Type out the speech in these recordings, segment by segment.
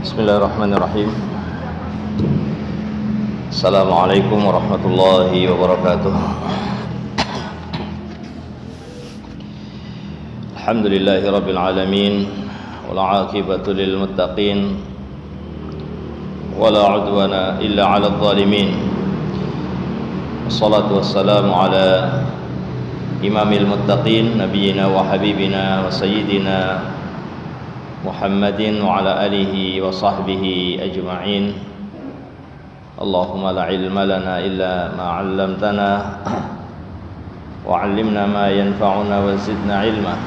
Bismillahirrahmanirrahim. Assalamualaikum warahmatullahi wabarakatuh. Alhamdulillahi rabbil alamin, wal 'aqibatu lil muttaqin, wala 'udwana illa 'alal zalimin. Wassalatu wassalamu ala imamil muttaqin, nabiyyina wa habibina wa sayyidina Muhammadin wa ala alihi wa sahbihi ajma'in. Allahumma la ilma lana illa ma 'allamtana wa 'allimna ma yanfa'una wa zidna ilma.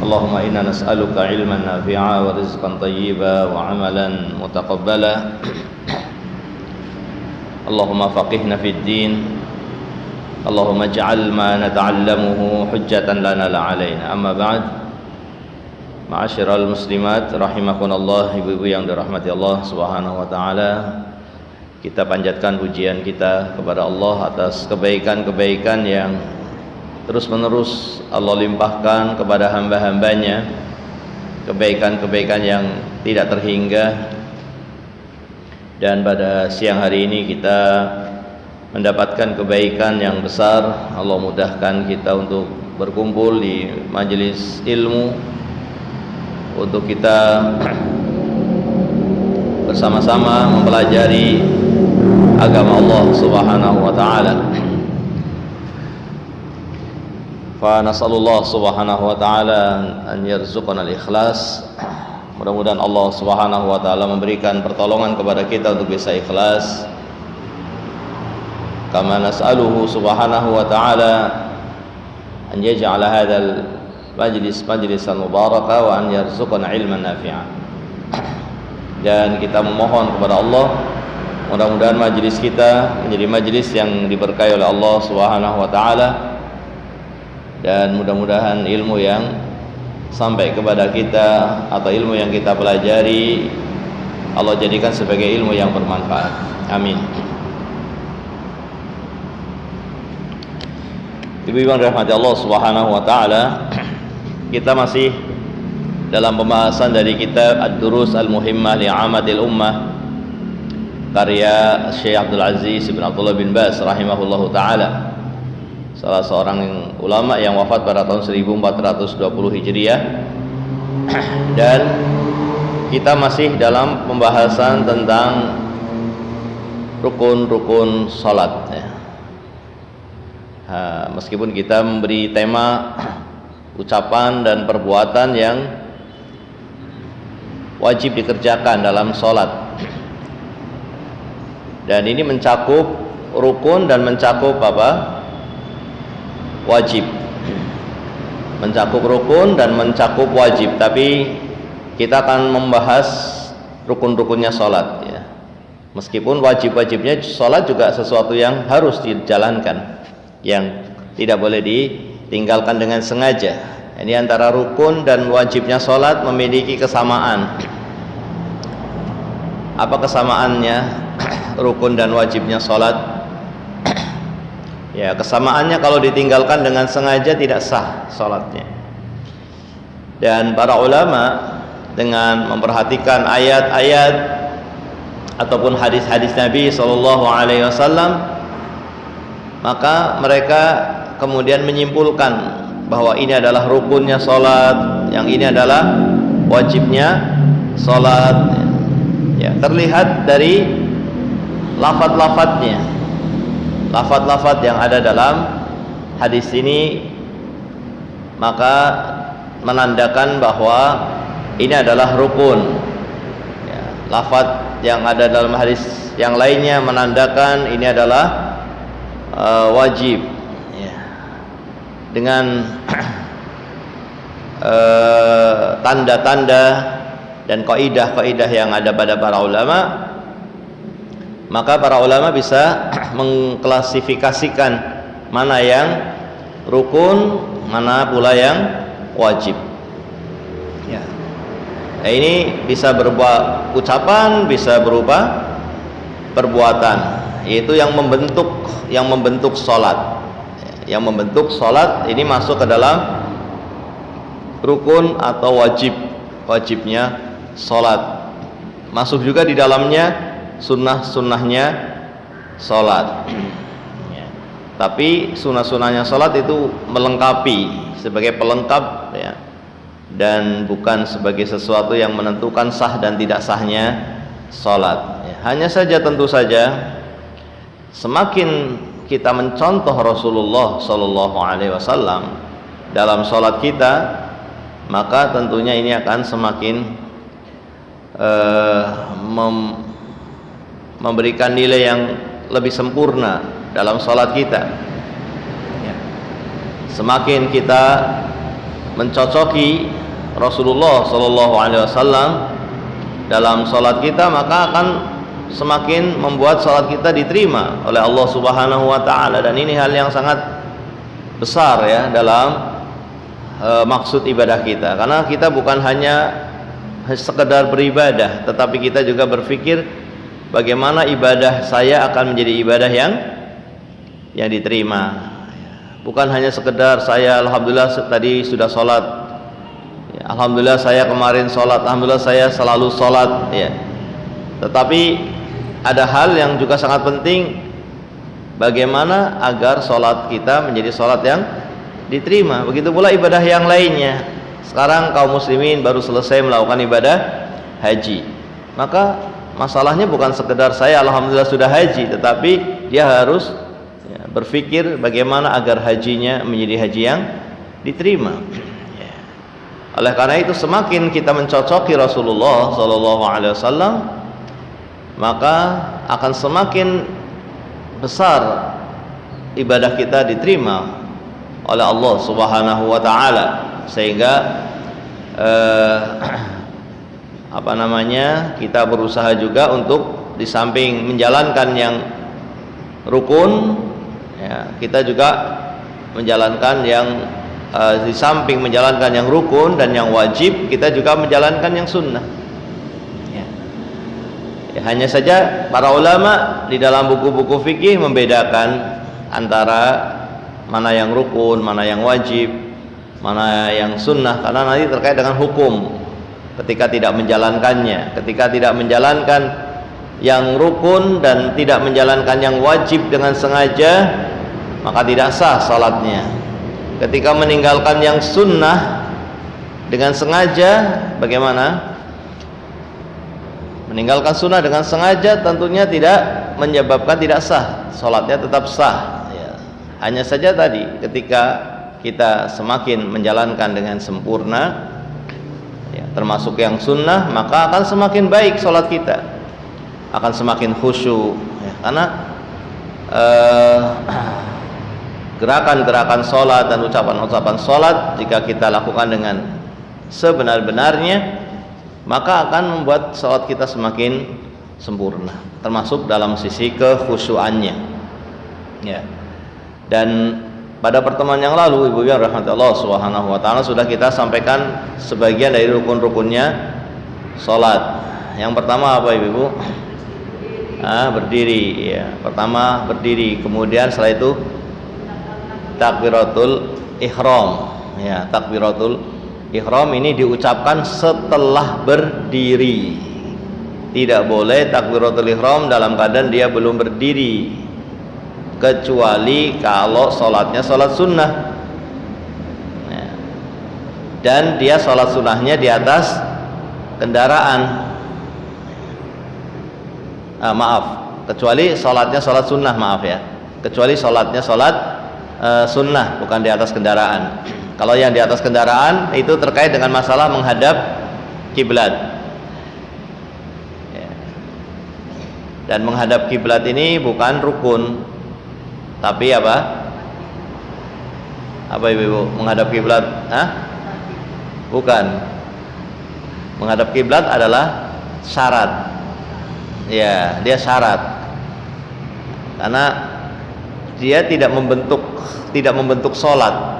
Allahumma inna nas'aluka ilman nafi'a wa rizqan tayyiba wa 'amalan mutaqabbala. Allahumma faqihna fid din. Allahumma ij'al ma nata'allamuhu hujjatan lana la 'alaina. Amma ba'd. Ma'asyiral muslimat rahimakumullah, ibu-ibu yang dirahmati Allah Subhanahu wa taala. Kita panjatkan pujian kita kepada Allah atas kebaikan-kebaikan yang terus-menerus Allah limpahkan kepada hamba-hambanya, kebaikan-kebaikan yang tidak terhingga. Dan pada siang hari ini kita mendapatkan kebaikan yang besar. Allah mudahkan kita untuk berkumpul di majelis ilmu untuk kita bersama-sama mempelajari agama Allah Subhanahu wa taala. Fa nasallallahu subhanahu wa taala an yarzuqana al-ikhlas. Mudah-mudahan Allah Subhanahu wa taala memberikan pertolongan kepada kita untuk bisa ikhlas. Kama nas'aluhu subhanahu wa ta'ala an yaj'ala hadzal majlisan mubaraka wa an yarzuqana ilman nafi'a. Dan kita memohon kepada Allah, mudah-mudahan majlis kita menjadi majlis yang diberkahi oleh Allah Subhanahu wa taala, dan mudah-mudahan ilmu yang sampai kepada kita atau ilmu yang kita pelajari Allah jadikan sebagai ilmu yang bermanfaat. Amin. Ibu-ibu yang dirahmati Allah Subhanahu wa taala, kita masih dalam pembahasan dari kitab Ad-Durus Al-Muhimmah Li'amadil Ummah karya Syekh Abdul Aziz bin Abdullah bin Baz rahimahullahu ta'ala, salah seorang ulama yang wafat pada tahun 1420 Hijriah. Dan kita masih dalam pembahasan tentang rukun-rukun salat ya. Meskipun kita memberi tema ucapan dan perbuatan yang wajib dikerjakan dalam sholat, dan ini mencakup rukun dan mencakup apa? Wajib. Mencakup rukun dan mencakup wajib, tapi kita akan membahas rukun-rukunnya sholat ya. Meskipun wajib-wajibnya sholat juga sesuatu yang harus dijalankan, yang tidak boleh ditinggalkan dengan sengaja. Ini antara rukun dan wajibnya sholat memiliki kesamaan. Apa kesamaannya rukun dan wajibnya sholat? Ya, kesamaannya kalau ditinggalkan dengan sengaja tidak sah sholatnya. Dan para ulama dengan memperhatikan ayat-ayat ataupun hadis-hadis Nabi SAW, maka mereka kemudian menyimpulkan bahwa ini adalah rukunnya sholat, yang ini adalah wajibnya sholat ya. Terlihat dari lafaz-lafaznya, lafaz-lafaz yang ada dalam hadis ini, maka menandakan bahwa ini adalah rukun ya. Lafaz yang ada dalam hadis yang lainnya menandakan ini adalah wajib ya. Dengan tanda-tanda dan kaidah-kaidah yang ada pada para ulama, maka para ulama bisa mengklasifikasikan mana yang rukun, mana pula yang wajib ya. Nah, ini bisa berupa ucapan, bisa berupa perbuatan, yaitu yang membentuk sholat. Yang membentuk sholat ini masuk ke dalam rukun atau wajibnya salat. Masuk juga di dalamnya sunnah-sunnahnya salat. Tapi sunnah-sunnahnya salat itu melengkapi, sebagai pelengkap ya, dan bukan sebagai sesuatu yang menentukan sah dan tidak sahnya salat. Hanya saja tentu saja semakin kita mencontoh Rasulullah sallallahu alaihi wasallam dalam salat kita, maka tentunya ini akan semakin memberikan nilai yang lebih sempurna dalam salat kita. Semakin kita mencocoki Rasulullah sallallahu alaihi wasallam dalam salat kita, maka akan semakin membuat salat kita diterima oleh Allah Subhanahu wa taala, dan ini hal yang sangat besar ya dalam maksud ibadah kita, karena kita bukan hanya sekedar beribadah, tetapi kita juga berpikir bagaimana ibadah saya akan menjadi ibadah yang diterima. Bukan hanya sekedar saya alhamdulillah tadi sudah sholat ya, alhamdulillah saya kemarin sholat, alhamdulillah saya selalu sholat ya. Tetapi ada hal yang juga sangat penting, bagaimana agar sholat kita menjadi sholat yang diterima. Begitu pula ibadah yang lainnya. Sekarang kaum muslimin baru selesai melakukan ibadah haji, maka masalahnya bukan sekedar saya alhamdulillah sudah haji, tetapi dia harus ya, berpikir bagaimana agar hajinya menjadi haji yang diterima ya. Oleh karena itu semakin kita mencocoki Rasulullah sallallahu alaihi wasallam, maka akan semakin besar ibadah kita diterima oleh Allah Subhanahu wa taala, sehingga kita berusaha juga untuk di samping menjalankan yang rukun ya, kita juga menjalankan yang di samping menjalankan yang rukun dan yang wajib, kita juga menjalankan yang sunnah. Hanya saja para ulama di dalam buku-buku fikih membedakan antara mana yang rukun, mana yang wajib, mana yang sunnah, karena nanti terkait dengan hukum ketika tidak menjalankannya. Ketika tidak menjalankan yang rukun dan tidak menjalankan yang wajib dengan sengaja, maka tidak sah salatnya. Ketika meninggalkan yang sunnah dengan sengaja, bagaimana? Meninggalkan sunnah dengan sengaja tentunya tidak menyebabkan tidak sah, salatnya tetap sah ya. Hanya saja tadi ketika kita semakin menjalankan dengan sempurna ya, termasuk yang sunnah, maka akan semakin baik salat kita, akan semakin khusyuk ya, karena gerakan-gerakan salat dan ucapan-ucapan salat jika kita lakukan dengan sebenar-benarnya, maka akan membuat salat kita semakin sempurna, termasuk dalam sisi kekhusyuannya ya. Dan pada pertemuan yang lalu ibu yang rahmat Allah Subhanahu wa taala sudah kita sampaikan sebagian dari rukun-rukunnya salat. Yang pertama apa ibu? Berdiri ya. Pertama berdiri, kemudian setelah itu takbiratul ihram ya. Takbiratul ihram ini diucapkan setelah berdiri. Tidak boleh takbiratul ihram dalam keadaan dia belum berdiri, kecuali kalau sholatnya sholat sunnah dan dia sholat sunnahnya di atas kendaraan. Kecuali sholatnya sholat sunnah, maaf ya, kecuali sholatnya sholat sunnah, bukan di atas kendaraan. Kalau yang di atas kendaraan itu terkait dengan masalah menghadap kiblat ya. Dan menghadap kiblat ini bukan rukun, tapi apa ibu? Menghadap kiblat bukan. Menghadap kiblat adalah syarat ya, dia syarat karena dia tidak membentuk sholat.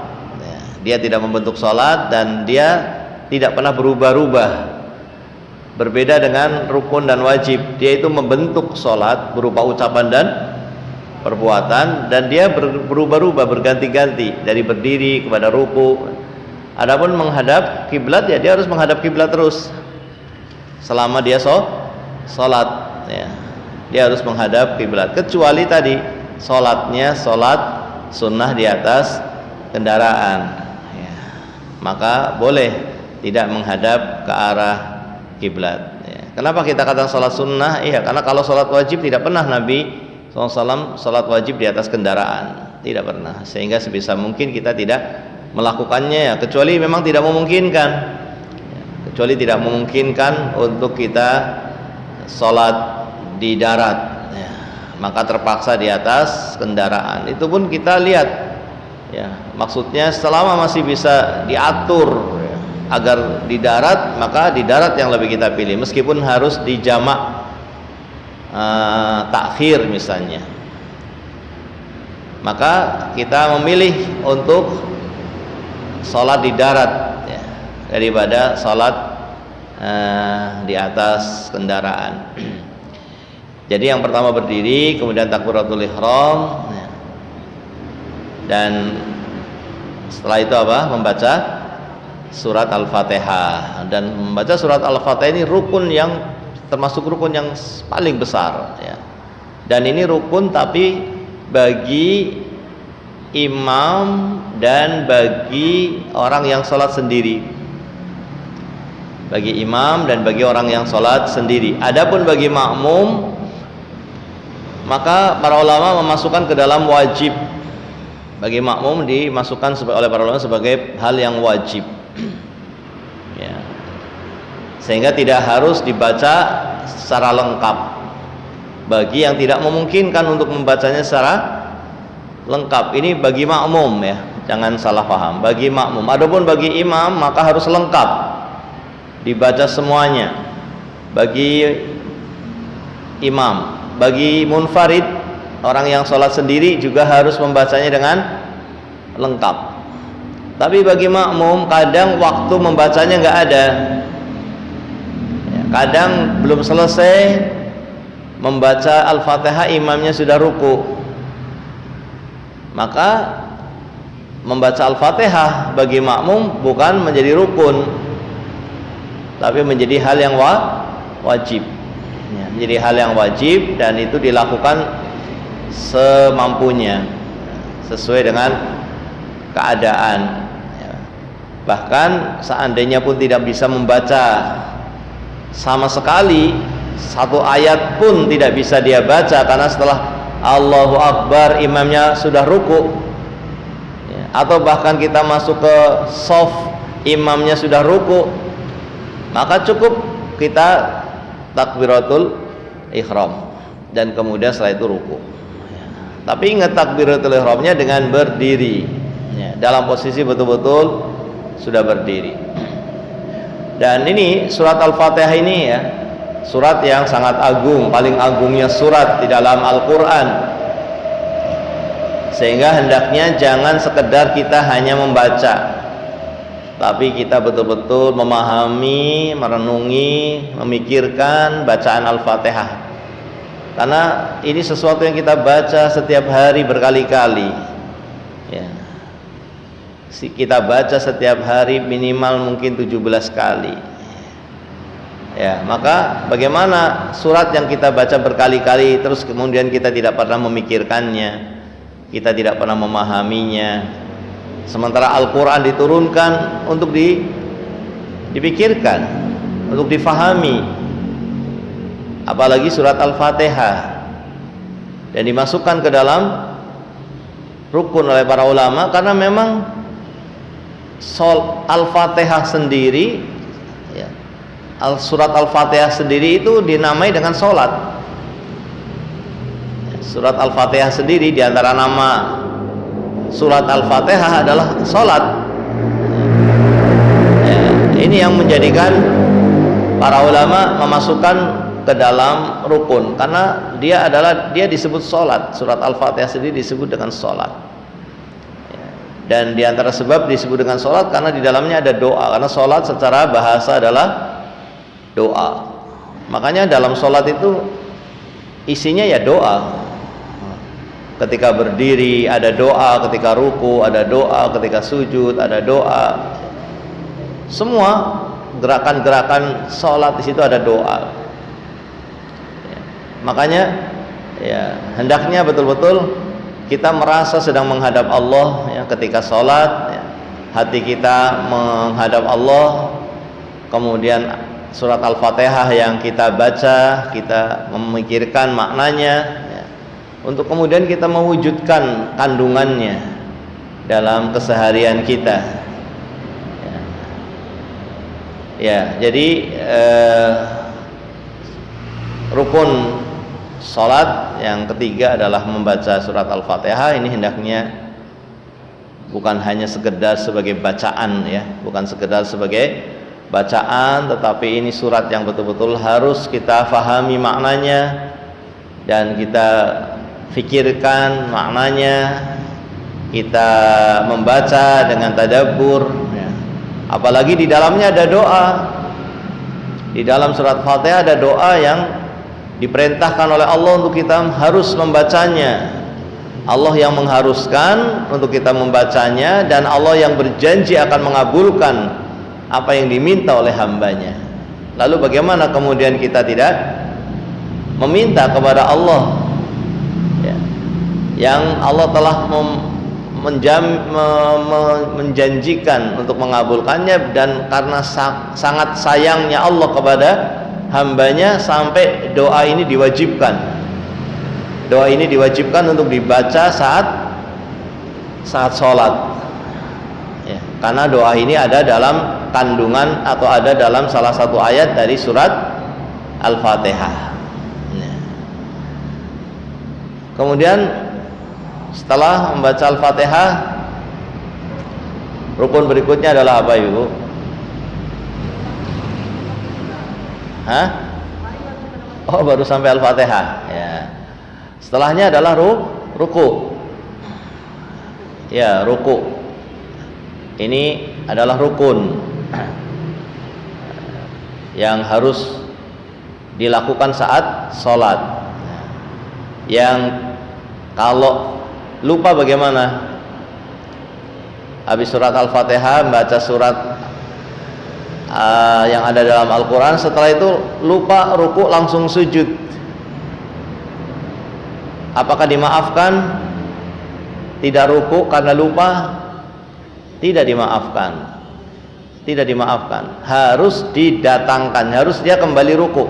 Dia tidak membentuk sholat dan dia tidak pernah berubah-ubah. Berbeda dengan rukun dan wajib, dia itu membentuk sholat berupa ucapan dan perbuatan, dan dia berubah-ubah, berganti-ganti dari berdiri kepada ruku. Adapun menghadap kiblat ya dia harus menghadap kiblat terus selama dia sholat ya. Dia harus menghadap kiblat, kecuali tadi sholatnya sholat sunnah di atas kendaraan ya. Maka boleh tidak menghadap ke arah kiblat ya. Kenapa kita katakan sholat sunnah? Iya, karena kalau sholat wajib tidak pernah Nabi SAW sholat wajib di atas kendaraan, tidak pernah. Sehingga sebisa mungkin kita tidak melakukannya ya, kecuali memang tidak memungkinkan ya. Kecuali tidak memungkinkan untuk kita sholat di darat ya, maka terpaksa di atas kendaraan. Itu pun kita lihat ya, maksudnya selama masih bisa diatur ya, agar di darat, maka di darat yang lebih kita pilih, meskipun harus di jamak takhir misalnya, maka kita memilih untuk sholat di darat ya, daripada sholat di atas kendaraan. Jadi yang pertama berdiri, kemudian takbiratul ihram dan setelah itu apa? Membaca surat Al-Fatihah. Dan membaca surat Al-Fatihah ini rukun yang termasuk rukun yang paling besar ya. Dan ini rukun tapi bagi imam dan bagi orang yang sholat sendiri. Bagi imam dan bagi orang yang sholat sendiri. Adapun bagi makmum, maka para ulama memasukkan ke dalam wajib. Bagi makmum dimasukkan oleh para ulama sebagai hal yang wajib ya. Sehingga tidak harus dibaca secara lengkap bagi yang tidak memungkinkan untuk membacanya secara lengkap. Ini bagi makmum ya, jangan salah paham, bagi makmum. Adapun bagi imam maka harus lengkap, dibaca semuanya bagi imam. Bagi munfarid, orang yang sholat sendiri juga harus membacanya dengan lengkap. Tapi bagi makmum kadang waktu membacanya nggak ada ya, kadang belum selesai membaca Al-Fatihah imamnya sudah ruku, maka membaca Al-Fatihah bagi makmum bukan menjadi rukun, tapi menjadi hal yang wajib ya, menjadi hal yang wajib, dan itu dilakukan semampunya sesuai dengan keadaan ya. Bahkan seandainya pun tidak bisa membaca sama sekali, satu ayat pun tidak bisa dia baca karena setelah Allahu Akbar imamnya sudah ruku ya, atau bahkan kita masuk ke shaf imamnya sudah ruku, maka cukup kita takbiratul ihram dan kemudian setelah itu ruku ya. Tapi ingat takbiratul ihramnya dengan berdiri ya, dalam posisi betul-betul sudah berdiri. Dan ini surat Al-Fatihah ini ya, surat yang sangat agung, paling agungnya surat di dalam Al-Quran, sehingga hendaknya jangan sekedar kita hanya membaca, tapi kita betul-betul memahami, merenungi, memikirkan bacaan Al-Fatihah. Karena ini sesuatu yang kita baca setiap hari berkali-kali ya. Kita baca setiap hari minimal mungkin 17 kali ya. Maka bagaimana surat yang kita baca berkali-kali terus kemudian kita tidak pernah memikirkannya, kita tidak pernah memahaminya, sementara Al-Quran diturunkan untuk dipikirkan, untuk difahami, apalagi surat Al-Fatihah, dan dimasukkan ke dalam rukun oleh para ulama karena memang Al-Fatihah sendiri ya, surat Al-Fatihah sendiri itu dinamai dengan sholat. Surat Al-Fatihah sendiri diantara nama surat Al-Fatihah adalah sholat ya, ini yang menjadikan para ulama memasukkan ke dalam rukun karena dia disebut sholat. Surat Al-Fatihah sendiri disebut dengan sholat ya. Dan diantara sebab disebut dengan sholat karena di dalamnya ada doa, karena sholat secara bahasa adalah doa. Makanya dalam sholat itu isinya ya doa. Ketika berdiri ada doa, ketika ruku ada doa, ketika sujud ada doa. Semua gerakan-gerakan sholat di situ ada doa. Ya. Makanya ya hendaknya betul-betul kita merasa sedang menghadap Allah ya, ketika sholat ya, hati kita menghadap Allah, kemudian surat Al-Fatihah yang kita baca, kita memikirkan maknanya ya, untuk kemudian kita mewujudkan kandungannya dalam keseharian kita. Ya, jadi rukun salat yang ketiga adalah membaca surat Al-Fatihah. Ini hendaknya bukan hanya sekedar sebagai bacaan ya, bukan sekedar sebagai bacaan, tetapi ini surat yang betul-betul harus kita fahami maknanya dan kita fikirkan maknanya, kita membaca dengan tadabbur. Apalagi di dalamnya ada doa. Di dalam surat Fatihah ada doa yang diperintahkan oleh Allah untuk kita harus membacanya. Allah yang mengharuskan untuk kita membacanya, dan Allah yang berjanji akan mengabulkan apa yang diminta oleh hambanya. Lalu bagaimana kemudian kita tidak meminta kepada Allah ya, yang Allah telah menjanjikan untuk mengabulkannya, dan karena sangat sayangnya Allah kepada hambanya sampai doa ini diwajibkan. Doa ini diwajibkan untuk dibaca saat sholat ya, karena doa ini ada dalam kandungan atau ada dalam salah satu ayat dari surat Al-Fatihah ya. Kemudian setelah membaca Al-Fatihah, rukun berikutnya adalah apa Ibu? Hah? Oh, baru sampai Al-Fatihah ya. Setelahnya adalah ruku. Ya, ruku. Ini adalah rukun yang harus dilakukan saat sholat. Yang kalau lupa bagaimana? Habis surat Al-Fatihah baca surat yang ada dalam Al-Quran, setelah itu lupa ruku langsung sujud, apakah dimaafkan? Tidak ruku karena lupa? Tidak dimaafkan. Tidak dimaafkan, harus didatangkan, harus dia kembali ruku.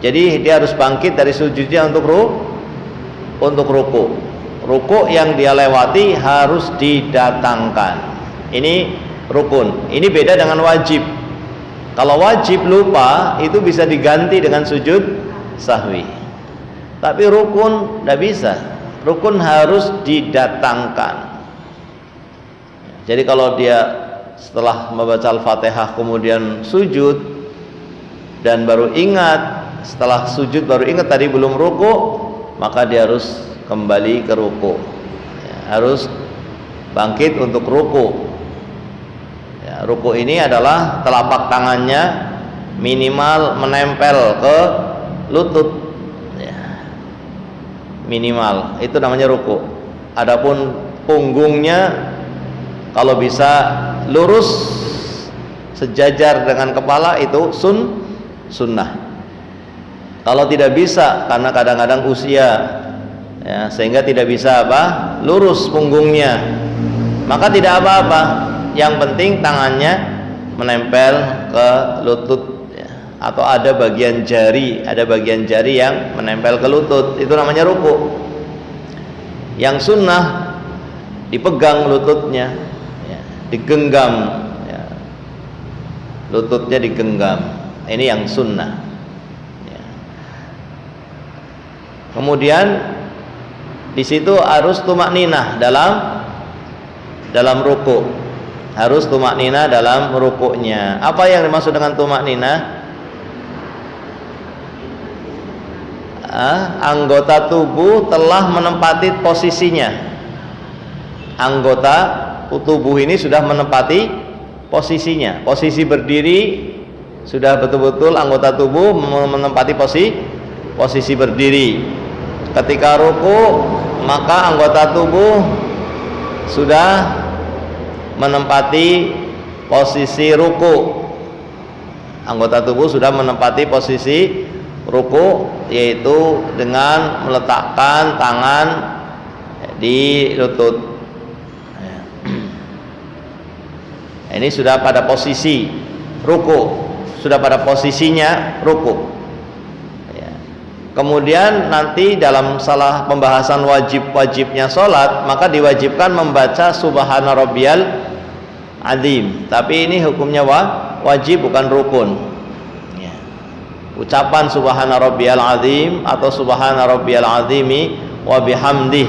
Jadi dia harus bangkit dari sujudnya untuk ruku. Ruku yang dia lewati harus didatangkan. Ini rukun. Ini beda dengan wajib. Kalau wajib lupa itu bisa diganti dengan sujud sahwi. Tapi rukun tidak bisa. Rukun harus didatangkan. Jadi kalau dia setelah membaca Al-Fatihah kemudian sujud dan baru ingat, setelah sujud baru ingat tadi belum ruku, maka dia harus kembali ke ruku ya, harus bangkit untuk ruku ya. Ruku ini adalah telapak tangannya minimal menempel ke lutut ya. Minimal, itu namanya ruku. Adapun punggungnya kalau bisa lurus sejajar dengan kepala itu sunnah. Kalau tidak bisa karena kadang-kadang usia ya, sehingga tidak bisa lurus punggungnya, maka tidak apa-apa, yang penting tangannya menempel ke lutut ya. Atau ada bagian jari yang menempel ke lutut, itu namanya ruku. Yang sunnah dipegang lututnya ya, digenggam ya. Lututnya digenggam, ini yang sunnah ya. Kemudian di situ harus tumakninah dalam ruku. Harus tumakninah dalam rukuknya. Apa yang dimaksud dengan tumakninah? Anggota tubuh telah menempati posisinya. Anggota tubuh ini sudah menempati posisinya. Posisi berdiri sudah betul-betul anggota tubuh menempati posisi berdiri. Ketika ruku, maka anggota tubuh sudah menempati posisi ruku anggota tubuh sudah menempati posisi ruku, yaitu dengan meletakkan tangan di lutut. Ini sudah pada posisi ruku, sudah pada posisinya ruku. Kemudian nanti dalam salah pembahasan wajibnya sholat, maka diwajibkan membaca Subhana Rabbiyal Azim. Tapi ini hukumnya wajib, bukan rukun. Ucapan Subhana Rabbiyal Azim atau Subhana Rabbiyal Azimi wa bihamdih,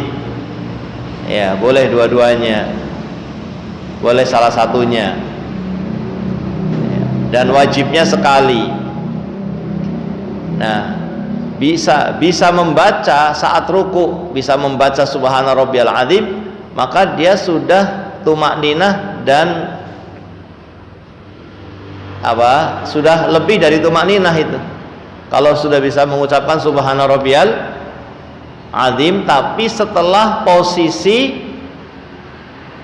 ya boleh dua-duanya, boleh salah satunya, dan wajibnya sekali. Nah, bisa membaca saat ruku, bisa membaca Subhana Rabbiyal Azim, maka dia sudah tumakninah dan sudah lebih dari tumakninah itu. Kalau sudah bisa mengucapkan Subhana Rabbiyal Azim, tapi setelah posisi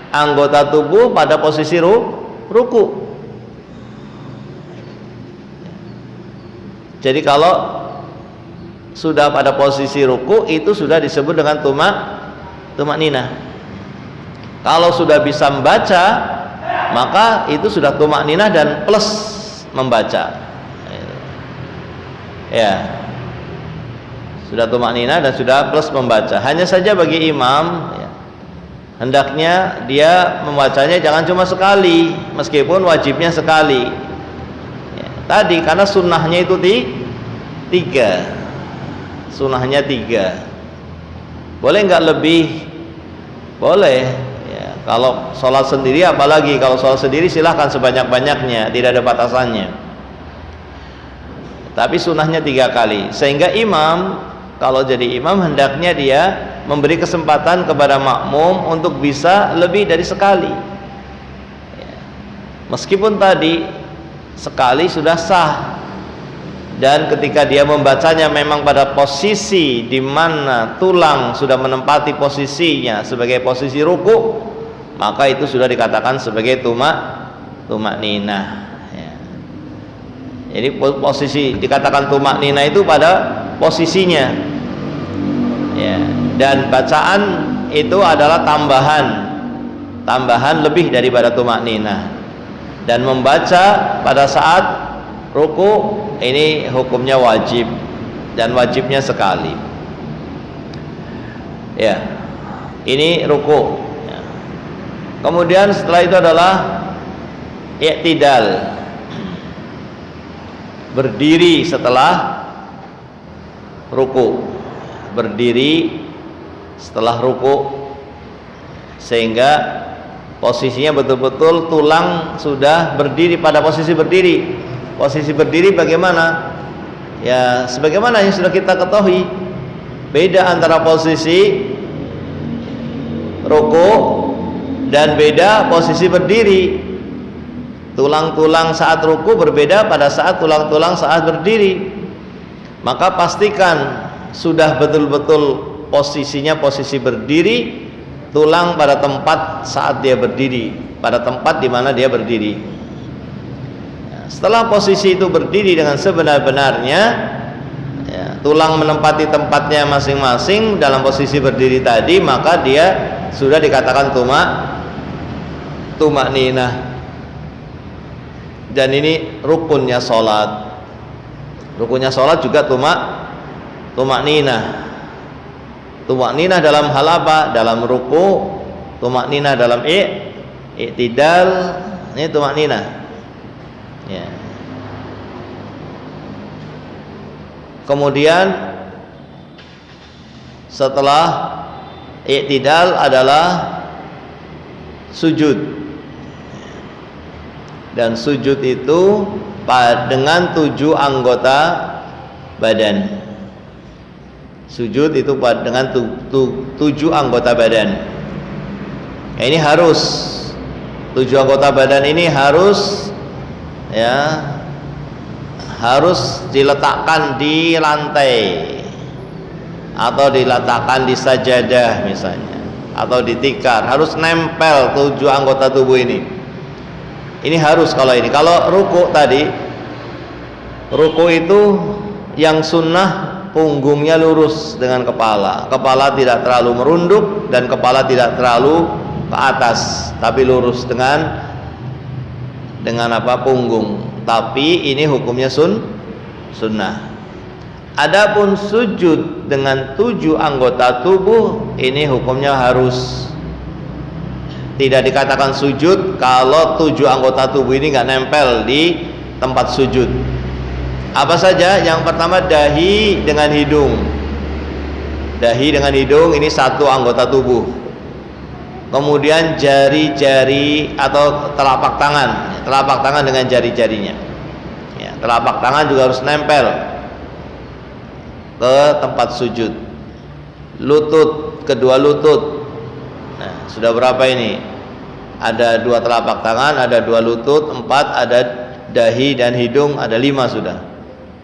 anggota tubuh pada posisi ruku. Jadi kalau sudah pada posisi ruku, itu sudah disebut dengan tumakninah. Kalau sudah bisa membaca, maka itu sudah tumakninah dan plus membaca. Ya, sudah tumakninah dan sudah plus membaca. Hanya saja bagi imam, ya, hendaknya dia membacanya jangan cuma sekali, meskipun wajibnya sekali. Ya, tadi karena sunnahnya itu tiga, sunnahnya 3. Boleh nggak lebih? Boleh. Ya, kalau sholat sendiri, apalagi kalau sholat sendiri silahkan sebanyak-banyaknya, tidak ada batasannya. Tapi sunnahnya 3 kali, sehingga imam kalau jadi imam hendaknya dia memberi kesempatan kepada makmum untuk bisa lebih dari sekali. Ya. Meskipun tadi sekali sudah sah, dan ketika dia membacanya memang pada posisi di mana tulang sudah menempati posisinya sebagai posisi ruku, maka itu sudah dikatakan sebagai tumakninah. Jadi posisi dikatakan tumakninah itu pada posisinya, ya. Dan bacaan itu adalah tambahan lebih daripada tumakninah. Dan membaca pada saat ruku ini hukumnya wajib, dan wajibnya sekali. Ya, ini ruku. Ya. Kemudian setelah itu adalah i'tidal, berdiri setelah ruku, berdiri setelah ruku, sehingga posisinya betul-betul tulang sudah berdiri pada posisi berdiri. Posisi berdiri bagaimana? Ya, sebagaimana yang sudah kita ketahui, beda antara posisi ruku dan beda posisi berdiri. Tulang-tulang saat ruku berbeda pada saat tulang-tulang saat berdiri. Maka pastikan sudah betul-betul posisinya posisi berdiri, tulang pada tempat saat dia berdiri, pada tempat di mana dia berdiri. Setelah posisi itu berdiri dengan sebenar-benarnya, ya, tulang menempati tempatnya masing-masing dalam posisi berdiri tadi, maka dia sudah dikatakan tumakninah. Dan ini rukunnya sholat. Rukunnya sholat juga tumakninah. Tumakninah dalam hal apa? Dalam ruku, tumakninah dalam i'tidal, ini tumakninah. Ya. Kemudian setelah i'tidal adalah sujud. Dan sujud itu dengan 7 anggota badan. Sujud itu dengan 7 anggota badan. Ya, ini harus 7 anggota badan ini harus, ya, harus diletakkan di lantai atau diletakkan di sajadah misalnya, atau di tikar. Harus nempel 7 anggota tubuh ini. Ini harus kalau ini. Kalau ruku tadi Ruku itu yang sunnah punggungnya lurus dengan kepala, kepala tidak terlalu merunduk dan kepala tidak terlalu ke atas, tapi lurus dengan apa, punggung. Tapi ini hukumnya sunnah. Adapun sujud dengan 7 anggota tubuh, ini hukumnya harus. Tidak dikatakan sujud kalau 7 anggota tubuh ini nggak nempel di tempat sujud. Apa saja? Yang pertama, dahi dengan hidung. Dahi dengan hidung ini 1 anggota tubuh. Kemudian jari-jari atau telapak tangan dengan jari-jarinya. Ya, telapak tangan juga harus nempel ke tempat sujud. Lutut, kedua lutut. Nah, sudah berapa ini? Ada 2 telapak tangan, ada 2 lutut, 4 ada dahi dan hidung, ada 5 sudah.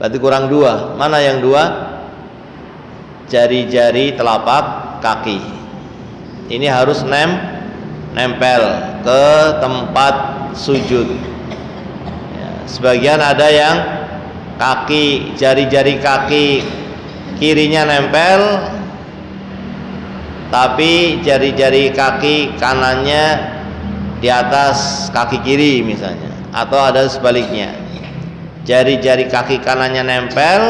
Berarti kurang 2. Mana yang 2? Jari-jari telapak kaki. Ini harus nempel ke tempat sujud. Ya, sebagian ada yang kaki, jari-jari kaki kirinya nempel, tapi jari-jari kaki kanannya di atas kaki kiri misalnya, atau ada sebaliknya. Jari-jari kaki kanannya nempel,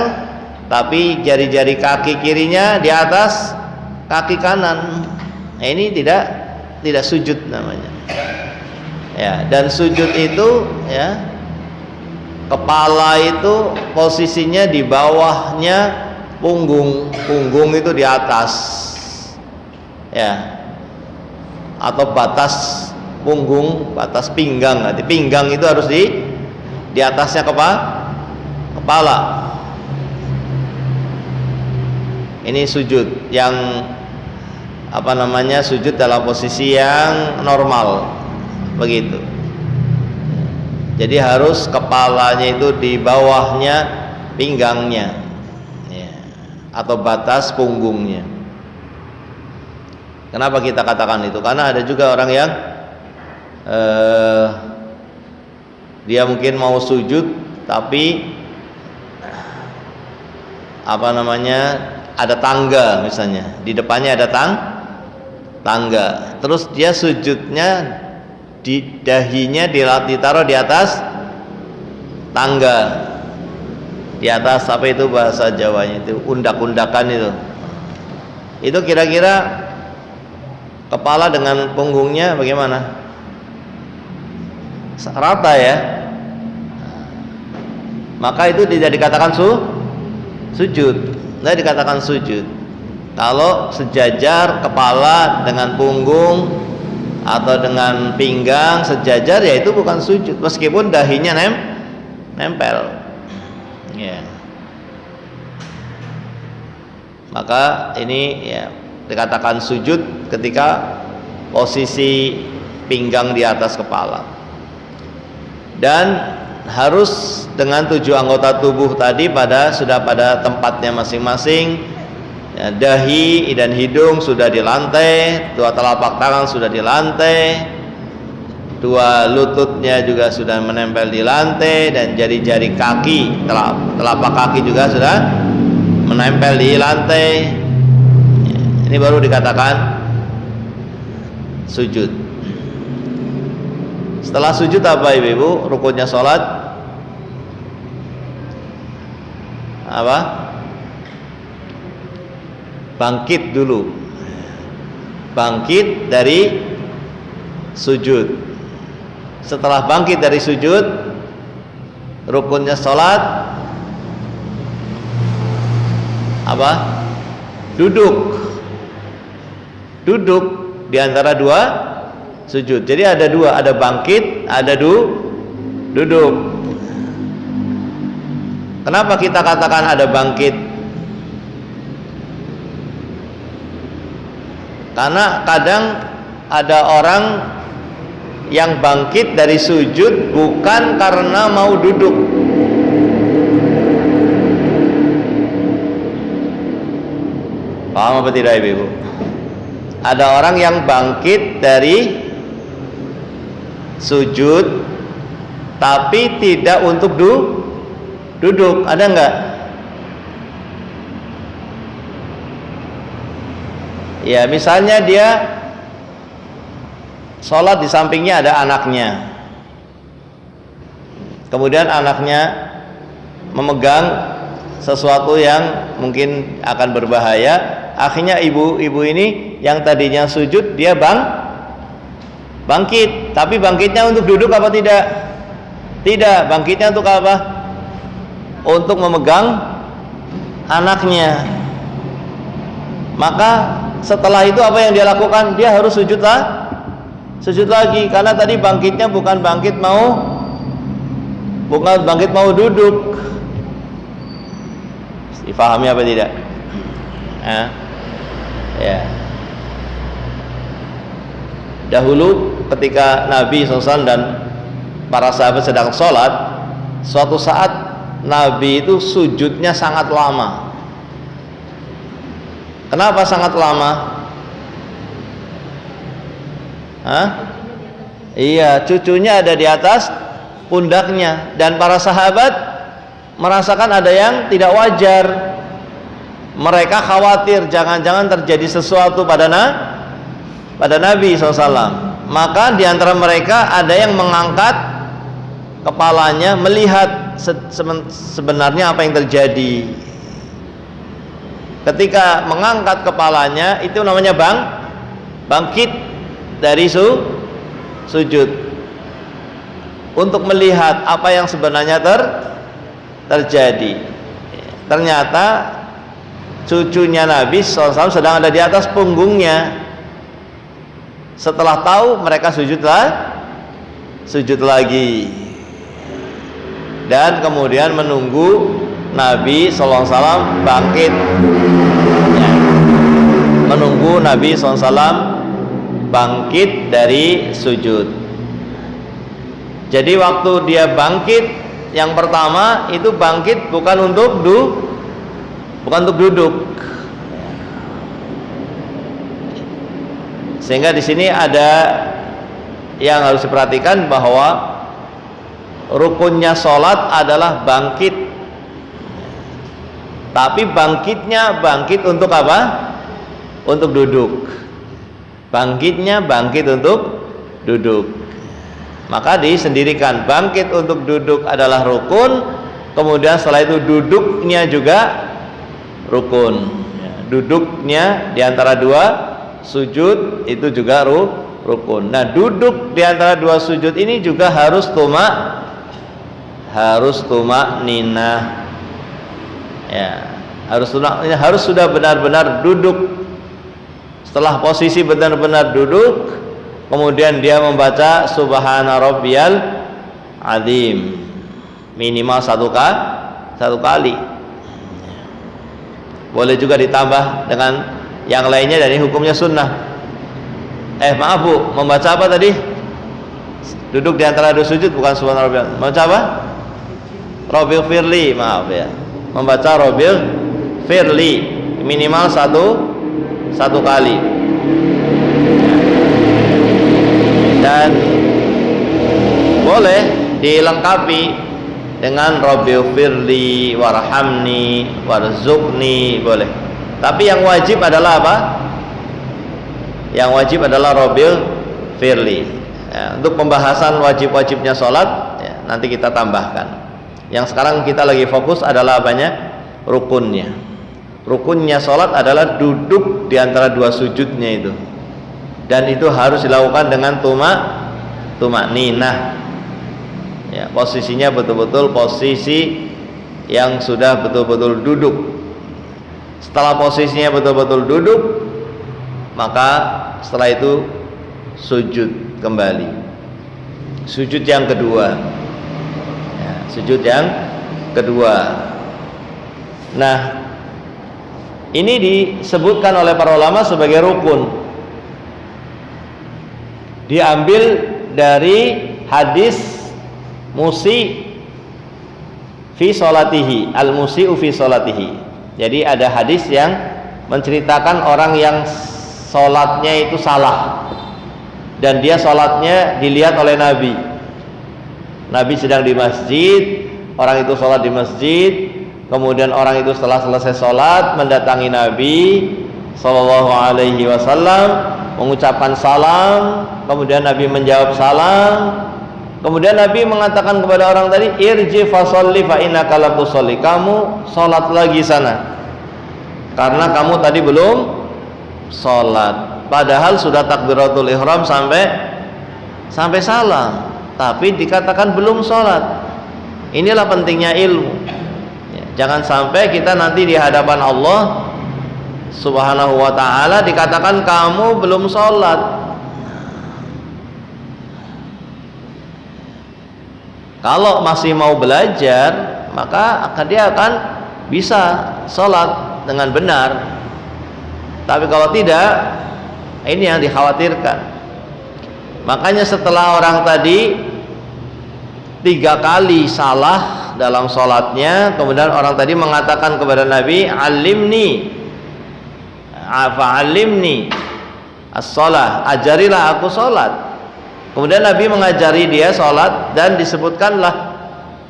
tapi jari-jari kaki kirinya di atas kaki kanan. Nah, ini tidak sujud namanya. Ya, dan sujud itu ya, kepala itu posisinya di bawahnya punggung itu di atas. Ya. Atau batas punggung, batas pinggang. Nanti pinggang itu harus di atasnya kepala. Ini sujud yang sujud dalam posisi yang normal, begitu. Jadi harus kepalanya itu di bawahnya pinggangnya, ya, atau batas punggungnya. Kenapa kita katakan itu? Karena ada juga orang yang dia mungkin mau sujud, tapi ada tangga misalnya, di depannya ada tangga. Terus dia sujudnya di dahinya ditaruh di atas tangga. Di atas apa itu bahasa Jawanya itu? Undak-undakan itu. Itu kira-kira kepala dengan punggungnya bagaimana? Rata ya. Maka itu tidak dikatakan sujud. Tidak dikatakan sujud. Kalau sejajar kepala dengan punggung atau dengan pinggang sejajar, ya itu bukan sujud, meskipun dahinya nempel. Ya. Maka ini ya dikatakan sujud ketika posisi pinggang di atas kepala. Dan harus dengan 7 anggota tubuh tadi sudah pada tempatnya masing-masing. Ya, dahi dan hidung sudah di lantai, 2 telapak tangan sudah di lantai, 2 lututnya juga sudah menempel di lantai, dan jari-jari kaki, telapak kaki juga sudah menempel di lantai. Ya, ini baru dikatakan sujud. Setelah sujud apa ibu-ibu? Rukunnya sholat apa? Bangkit dulu. Bangkit dari sujud. Setelah bangkit dari sujud, rukunnya sholat apa? Duduk. Duduk di antara 2 sujud. Jadi ada 2, ada bangkit, ada duduk. Kenapa kita katakan ada bangkit? Karena kadang ada orang yang bangkit dari sujud bukan karena mau duduk. Paham apa tidak ibu? Ada orang yang bangkit dari sujud tapi tidak untuk duduk, ada enggak? Ya, misalnya dia sholat di sampingnya ada anaknya, kemudian anaknya memegang sesuatu yang mungkin akan berbahaya, akhirnya ibu ini yang tadinya sujud dia bangkit, tapi bangkitnya untuk duduk apa tidak? Tidak, bangkitnya untuk apa? Untuk memegang anaknya. Maka setelah itu apa yang dia lakukan? Dia harus sujud lagi, karena tadi bangkitnya bukan bangkit mau duduk. Difahami apa tidak? Ya. Dahulu ketika Nabi SAW dan para sahabat sedang sholat, suatu saat Nabi itu sujudnya sangat lama. Kenapa sangat lama? Iya, cucunya ada di atas pundaknya, dan para sahabat merasakan ada yang tidak wajar. Mereka khawatir jangan-jangan terjadi sesuatu pada Nabi SAW. Maka di antara mereka ada yang mengangkat kepalanya melihat sebenarnya apa yang terjadi. Ketika mengangkat kepalanya itu namanya bangkit dari sujud untuk melihat apa yang sebenarnya terjadi. Ternyata cucunya Nabi SAW sedang ada di atas punggungnya. Setelah tahu, mereka sujud lagi, dan kemudian menunggu Nabi SAW bangkit, ya. Menunggu Nabi SAW bangkit dari sujud. Jadi waktu dia bangkit yang pertama itu bangkit bukan untuk duduk. Sehingga di sini ada yang harus diperhatikan, bahwa rukunnya sholat adalah bangkit. Tapi bangkitnya bangkit untuk apa? Untuk duduk. Bangkitnya bangkit untuk duduk. Maka disendirikan, bangkit untuk duduk adalah rukun, kemudian setelah itu duduknya juga rukun. Duduknya di antara dua sujud itu juga rukun. Nah, duduk di antara dua sujud ini juga harus tumak-ninah. Ya, harus sudah benar-benar duduk. Setelah posisi benar-benar duduk, kemudian dia membaca Subhana Rabbiyal Azim minimal satu kali. Boleh juga ditambah dengan yang lainnya dari hukumnya sunnah. Maaf Bu, membaca apa tadi? Duduk di antara dua sujud bukan Subhana Rabbiyal. Membaca apa? Rabbil firli, maaf ya. Membaca Rabbil firli minimal satu kali. Dan boleh dilengkapi dengan Rabbil firli warhamni warzuqni, boleh. Tapi yang wajib adalah apa? Yang wajib adalah Rabbil firli. Ya, untuk pembahasan wajib-wajibnya sholat ya, nanti kita tambahkan. Yang sekarang kita lagi fokus adalah apanya? Rukunnya. Rukunnya sholat adalah duduk di antara dua sujudnya itu. Dan itu harus dilakukan dengan tumak-ninah. Ya, posisinya betul-betul posisi yang sudah betul-betul duduk. Setelah posisinya betul-betul duduk, maka setelah itu sujud kembali. Sujud yang kedua. Ya, sujud yang kedua. Nah, ini disebutkan oleh para ulama sebagai rukun. Diambil dari hadis musi fi sholatihi, al-musi'u fi sholatihi. Jadi ada hadis yang menceritakan orang yang sholatnya itu salah, dan dia sholatnya dilihat oleh Nabi. Nabi sedang di masjid, orang itu sholat di masjid, kemudian orang itu setelah selesai sholat mendatangi Nabi Sallallahu Alaihi Wasallam, mengucapkan salam, kemudian Nabi menjawab salam, kemudian Nabi mengatakan kepada orang tadi, irji fasolli fa innaka lam tusolli, kamu sholat lagi sana karena kamu tadi belum sholat. Padahal sudah takbiratul ihram sampai salam, tapi dikatakan belum sholat. Inilah pentingnya ilmu. Jangan sampai kita nanti di hadapan Allah Subhanahu wa ta'ala dikatakan kamu belum sholat. Kalau masih mau belajar, maka dia akan bisa sholat dengan benar. Tapi kalau tidak, ini yang dikhawatirkan. Makanya setelah orang tadi 3 kali salah dalam sholatnya, kemudian orang tadi mengatakan kepada Nabi, alimni fa'alimni as-sholah, ajarilah aku sholat. Kemudian Nabi mengajari dia sholat, dan disebutkanlah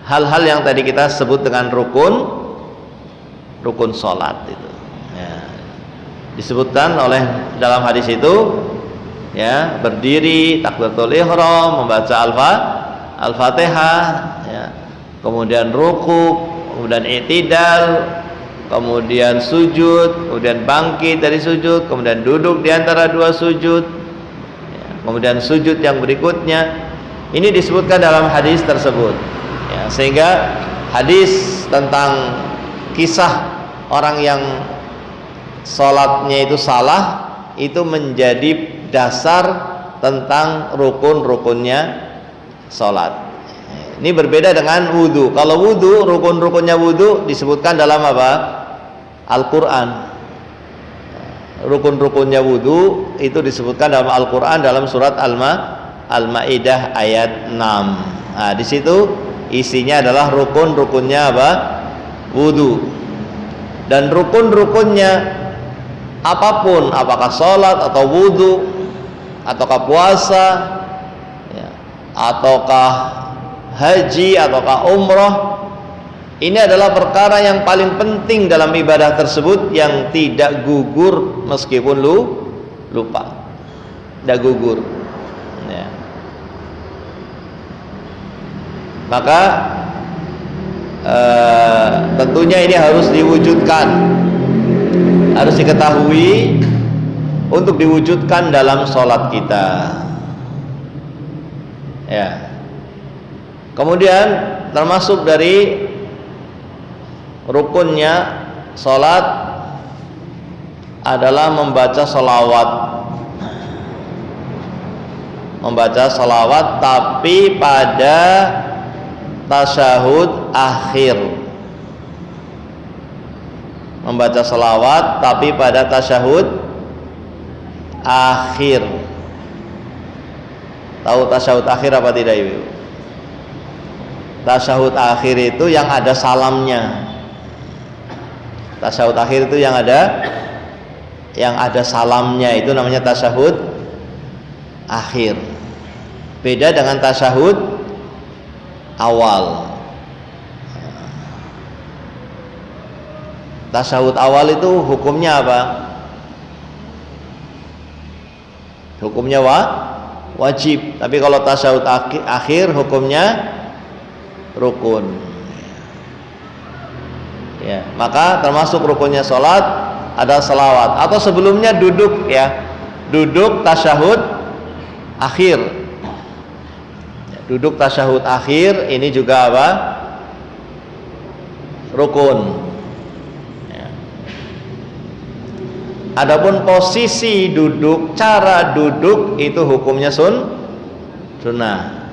hal-hal yang tadi kita sebut dengan rukun sholat itu ya. Disebutkan oleh dalam hadis itu ya, berdiri, takbiratul ihram, membaca al-fatihah ya, kemudian ruku, kemudian i'tidal, kemudian sujud, kemudian bangkit dari sujud, kemudian duduk di antara 2 sujud ya, kemudian sujud yang berikutnya. Ini disebutkan dalam hadis tersebut ya, sehingga hadis tentang kisah orang yang sholatnya itu salah itu menjadi dasar tentang rukun-rukunnya sholat. Ini berbeda dengan wudu. Kalau wudu, rukun-rukunnya wudu disebutkan dalam apa? Al-Quran. Rukun-rukunnya wudu itu disebutkan dalam Al-Quran dalam surat Al-Ma'idah ayat 6. Nah, di situ isinya adalah rukun-rukunnya apa? Wudu. Dan rukun-rukunnya apapun, apakah sholat atau wudu, ataukah puasa ya, ataukah haji, ataukah umrah, ini adalah perkara yang paling penting dalam ibadah tersebut, yang tidak gugur meskipun lupa, tidak gugur ya. Maka tentunya ini harus diwujudkan, harus diketahui untuk diwujudkan dalam sholat kita ya. Kemudian termasuk dari rukunnya sholat adalah membaca sholawat. Membaca sholawat tapi pada tasyahud akhir. Membaca sholawat tapi pada tasyahud akhir. Tahu tasyahud akhir apa tidak Ibu? Tasyahud akhir itu yang ada salamnya. Tasyahud akhir itu yang ada salamnya, itu namanya tasyahud akhir. Beda dengan tasyahud awal. Tasyahud awal itu hukumnya apa? Hukumnya wajib. Tapi kalau tasyahud akhir hukumnya rukun ya. Maka termasuk rukunnya sholat ada selawat, atau sebelumnya duduk ya, duduk tasyahud akhir ya, duduk tasyahud akhir ini juga apa? Rukun ya. Adapun posisi duduk, cara duduk itu hukumnya sunnah.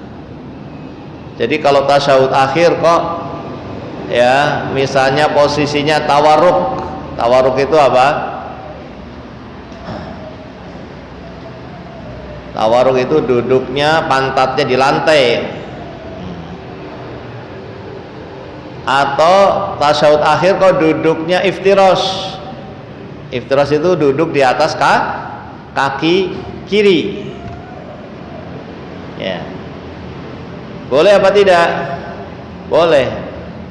Jadi kalau tasyahud akhir kok ya, misalnya posisinya tawarruk. Tawarruk itu apa? Tawarruk itu duduknya pantatnya di lantai. Atau tasyahud akhir kok duduknya iftirosh. Iftirosh itu duduk di atas kaki kiri. Ya. Boleh apa tidak? Boleh.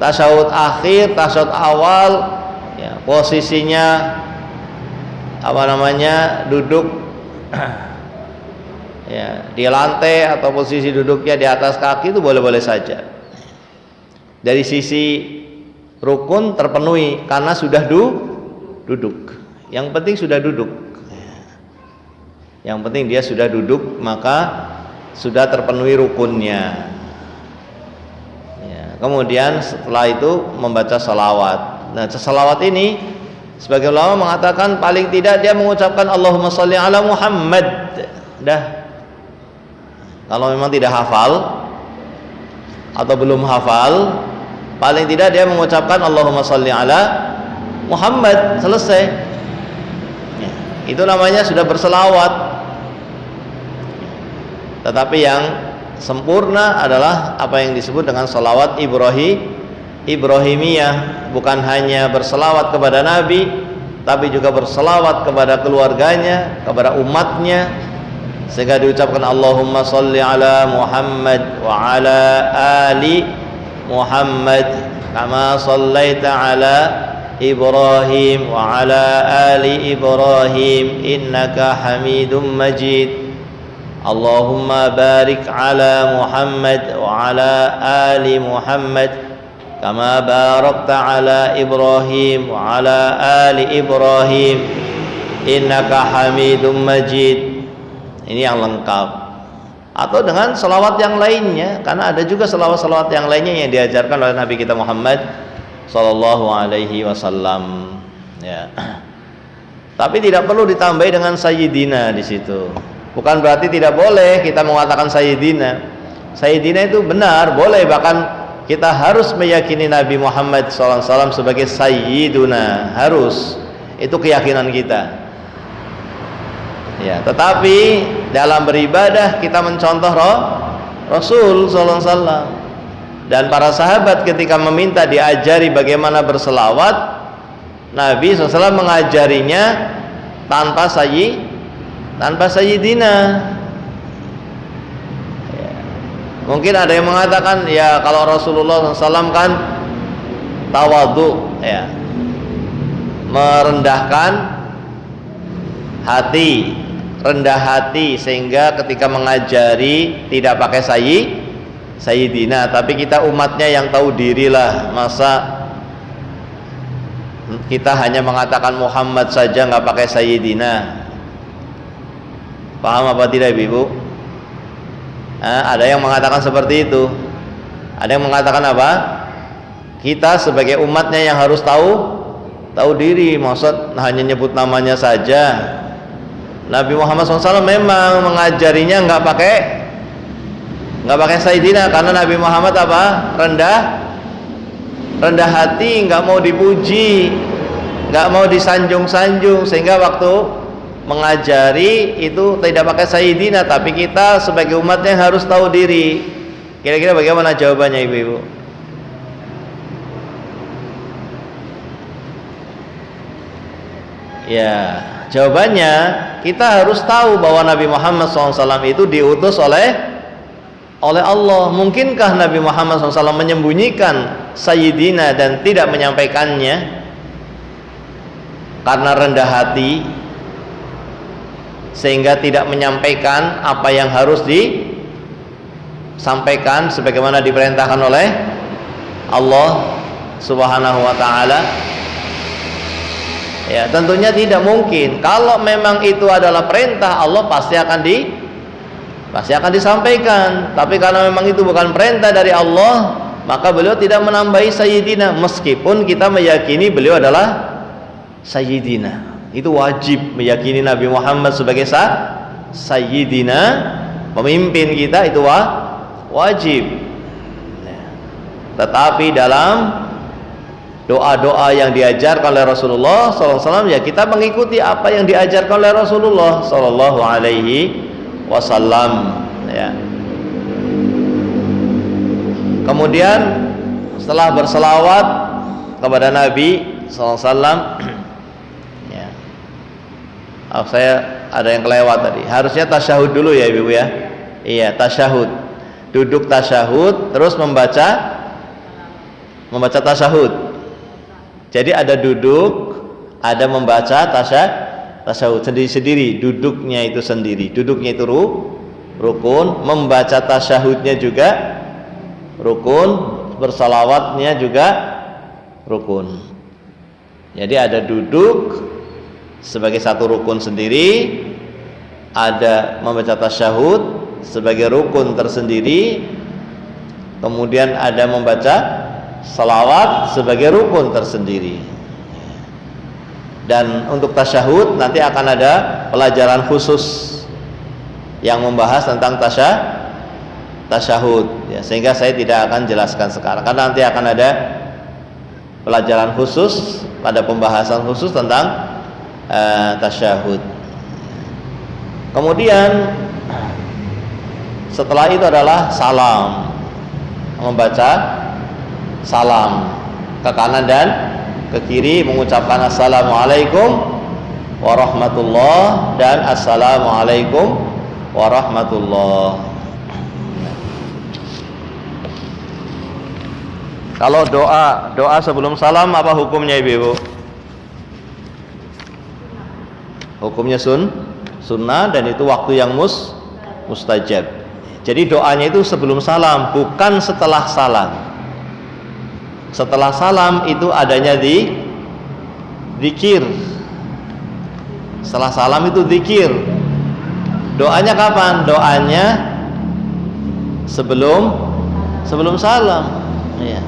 tasyahud akhir, tasyahud awal, ya, posisinya duduk ya di lantai atau posisi duduknya di atas kaki itu boleh-boleh saja. Dari sisi rukun terpenuhi karena sudah duduk. Yang penting sudah duduk. Yang penting dia sudah duduk, maka sudah terpenuhi rukunnya. Ya, kemudian setelah itu membaca salawat. Nah, salawat ini sebagai ulama mengatakan paling tidak dia mengucapkan Allahumma sholli ala Muhammad. Dah. Kalau memang tidak hafal atau belum hafal, paling tidak dia mengucapkan Allahumma sholli ala Muhammad, selesai. Ya, itu namanya sudah berselawat. Tetapi yang sempurna adalah apa yang disebut dengan salawat Ibrahimiyah, bukan hanya berselawat kepada Nabi, tapi juga berselawat kepada keluarganya, kepada umatnya, sehingga diucapkan Allahumma sholli ala Muhammad wa ala ali Muhammad kama shallaita ala Ibrahim wa ala ali Ibrahim innaka Hamidum Majid. Allahumma barik ala Muhammad wa ala ali Muhammad kama barakta ala Ibrahim wa ala ali Ibrahim innaka Hamidum Majid. Ini yang lengkap. Atau dengan selawat yang lainnya, karena ada juga selawat-selawat yang lainnya yang diajarkan oleh Nabi kita Muhammad sallallahu alaihi wasallam, ya. Tapi tidak perlu ditambahi dengan sayyidina di situ. Bukan berarti tidak boleh kita mengatakan sayyidina. Sayyidina itu benar, boleh, bahkan kita harus meyakini Nabi Muhammad SAW sebagai sayyiduna, harus. Itu keyakinan kita. Ya, tetapi dalam beribadah kita mencontoh Rasul SAW. Dan para sahabat ketika meminta diajari bagaimana berselawat, Nabi SAW mengajarinya tanpa sayyidina. Ya. Mungkin ada yang mengatakan, ya kalau Rasulullah SAW kan tawadhu, ya, merendahkan hati, rendah hati, sehingga ketika mengajari tidak pakai sayyidina. Tapi kita umatnya yang tahu dirilah, masa kita hanya mengatakan Muhammad saja nggak pakai sayyidina? Paham apa tidak, Ibu? Ada yang mengatakan seperti itu. Ada yang mengatakan apa? Kita sebagai umatnya yang harus tahu diri, maksud hanya nyebut namanya saja. Nabi Muhammad SAW memang mengajarinya nggak pakai sayyidina, karena Nabi Muhammad apa? rendah hati, nggak mau dipuji, nggak mau disanjung-sanjung, sehingga waktu mengajari itu tidak pakai sayyidina. Tapi kita sebagai umatnya harus tahu diri. Kira-kira bagaimana jawabannya, ibu-ibu? Ya, jawabannya kita harus tahu bahwa Nabi Muhammad SAW itu diutus oleh Allah. Mungkinkah Nabi Muhammad SAW menyembunyikan sayyidina dan tidak menyampaikannya karena rendah hati, sehingga tidak menyampaikan apa yang harus disampaikan sebagaimana diperintahkan oleh Allah Subhanahu wa ta'ala? Ya, tentunya tidak mungkin. Kalau memang itu adalah perintah Allah, pasti akan disampaikan. Tapi karena memang itu bukan perintah dari Allah, maka beliau tidak menambahi sayyidina, meskipun kita meyakini beliau adalah sayyidina. Itu wajib meyakini Nabi Muhammad sebagai sayyidina, pemimpin kita, itu wajib. Tetapi dalam doa-doa yang diajarkan oleh Rasulullah SAW, ya kita mengikuti apa yang diajarkan oleh Rasulullah SAW, ya. Kemudian setelah berselawat kepada Nabi SAW, ya. Saya ada yang kelewat tadi. Harusnya tasyahud dulu ya, ibu ya. Iya, tasyahud. Duduk tasyahud, terus membaca Membaca tasyahud. Jadi ada duduk, ada membaca tasyahud sendiri-sendiri, duduknya itu sendiri. Duduknya itu rukun, membaca tasyahudnya juga rukun, bersalawatnya juga rukun. Jadi ada duduk sebagai satu rukun sendiri, ada membaca tasyahud sebagai rukun tersendiri, kemudian ada membaca salawat sebagai rukun tersendiri. Dan untuk tasyahud nanti akan ada pelajaran khusus yang membahas tentang tasyahud ya, sehingga saya tidak akan jelaskan sekarang karena nanti akan ada pelajaran khusus, pada pembahasan khusus tentang tasyahud. Kemudian setelah itu adalah salam, membaca salam ke kanan dan ke kiri, mengucapkan assalamualaikum warahmatullah dan assalamualaikum warahmatullah. Kalau doa sebelum salam apa hukumnya ibu-ibu? Hukumnya sunnah dan itu waktu yang mustajab. Jadi doanya itu sebelum salam, bukan setelah salam. Setelah salam itu adanya di zikir. Setelah salam itu zikir. Doanya kapan? Doanya sebelum salam. Ya.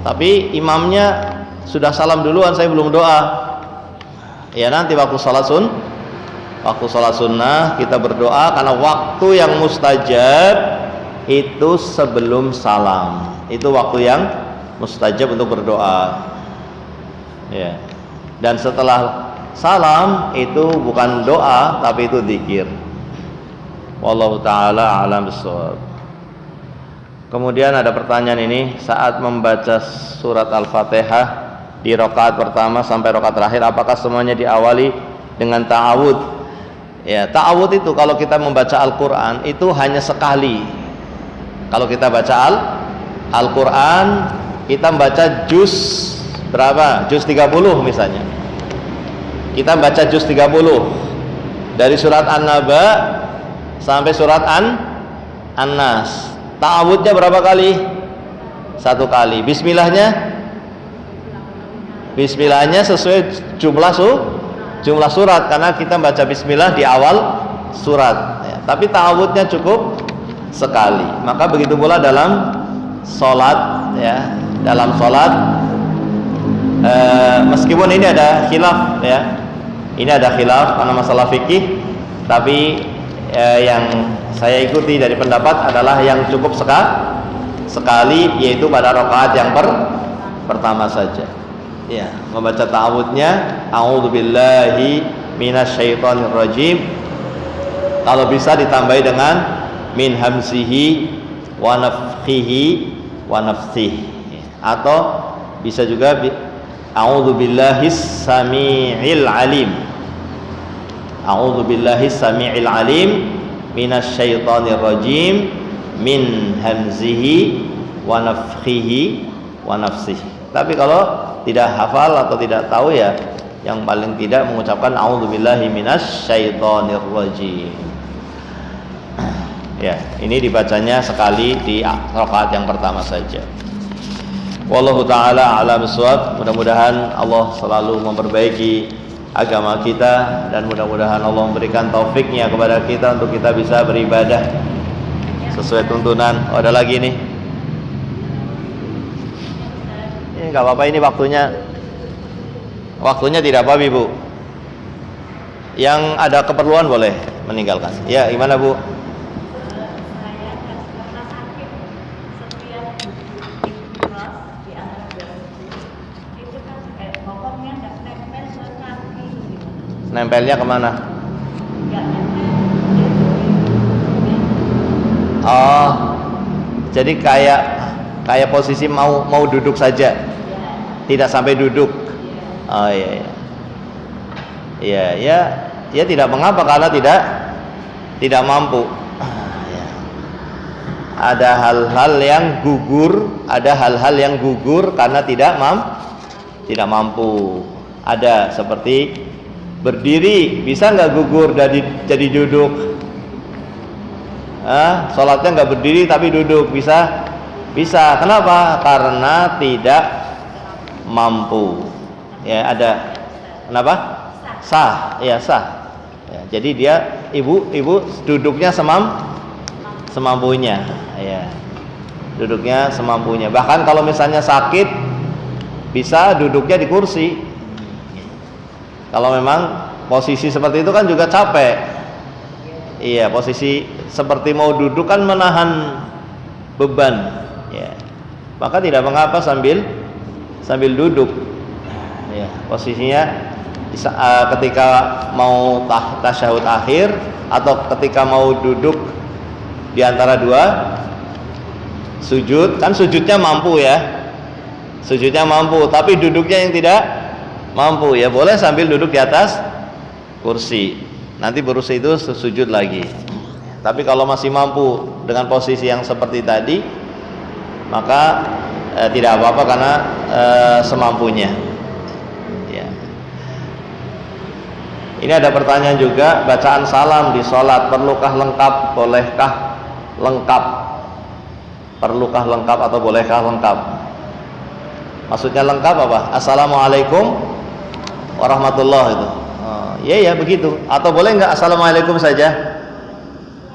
Tapi imamnya sudah salam duluan, saya belum doa. Ya nanti waktu salat sunnah kita berdoa, karena waktu yang mustajab itu sebelum salam. Itu waktu yang mustajab untuk berdoa. Ya. Dan setelah salam itu bukan doa tapi itu zikir. Wallahu taala a'lam bissawab. Kemudian ada pertanyaan ini, saat membaca surat Al-Fatihah di rakaat pertama sampai rakaat terakhir apakah semuanya diawali dengan ta'awud? Ya, ta'awud itu kalau kita membaca Al-Quran itu hanya sekali. Kalau kita baca Al-Quran, kita baca juz berapa? Juz 30 misalnya. Kita baca juz 30 dari surat An-Naba sampai surat An-Nas. Ta'awudnya berapa kali? 1 kali. Bismillahnya sesuai jumlah surat, karena kita baca bismillah di awal surat ya. Tapi ta'awudnya cukup sekali. Maka begitu pula dalam sholat ya, dalam sholat meskipun ini ada khilaf ya, ini ada khilaf karena masalah fikih, tapi yang saya ikuti dari pendapat adalah yang cukup sekali, yaitu pada rakaat yang pertama saja. Ya, membaca ta'awudnya a'udzubillahi minasyaitonir rajim. Kalau bisa ditambahi dengan min hamzihi wa nafthihi wa nafthihi, atau bisa juga a'udzubillahis samii'il alim. A'udzubillahis samii'il alim minasyaitonir rajim min hamzihi wa nafthihi wa nafthihi. Tapi kalau tidak hafal atau tidak tahu ya, yang paling tidak mengucapkan a'udzubillahi minasyaitonir rajim. Ya, ini dibacanya sekali di rakaat yang pertama saja. Wallahu taala a'lam bissawab. Mudah-mudahan Allah selalu memperbaiki agama kita dan mudah-mudahan Allah memberikan taufiknya kepada kita untuk kita bisa beribadah sesuai tuntunan. Oh, ada lagi nih. Ini enggak apa-apa, ini waktunya tidak apa-apa Ibu. Yang ada keperluan boleh meninggalkan. Ya, gimana Bu? Nempelnya kemana? Oh, jadi kayak posisi mau duduk saja, tidak sampai duduk. Oh iya, tidak mengapa karena tidak mampu. ada hal-hal yang gugur karena tidak mampu. Ada seperti berdiri, bisa nggak gugur jadi duduk? Sholatnya nggak berdiri tapi duduk, bisa? Bisa. Kenapa? Karena tidak mampu. Ya, ada. Kenapa? Sah. Ya, sah. Ya, jadi dia ibu duduknya semampunya. Ya. Duduknya semampunya. Bahkan kalau misalnya sakit, bisa duduknya di kursi. Kalau memang posisi seperti itu kan juga capek. Iya, posisi seperti mau duduk kan menahan beban. Ya. Maka tidak mengapa sambil duduk. Ya, posisinya ketika mau tasyahud akhir atau ketika mau duduk di antara dua sujud, kan sujudnya mampu ya. Sujudnya mampu, tapi duduknya yang tidak mampu, ya boleh sambil duduk di atas kursi. Nanti berusaha itu sujud lagi. Tapi kalau masih mampu dengan posisi yang seperti tadi, maka tidak apa-apa karena semampunya. Ya. Ini ada pertanyaan juga, bacaan salam di sholat perlukah lengkap, bolehkah lengkap? Perlukah lengkap atau bolehkah lengkap? Maksudnya lengkap apa? Assalamualaikum warahmatullahi itu. Ya begitu. Atau boleh nggak assalamualaikum saja?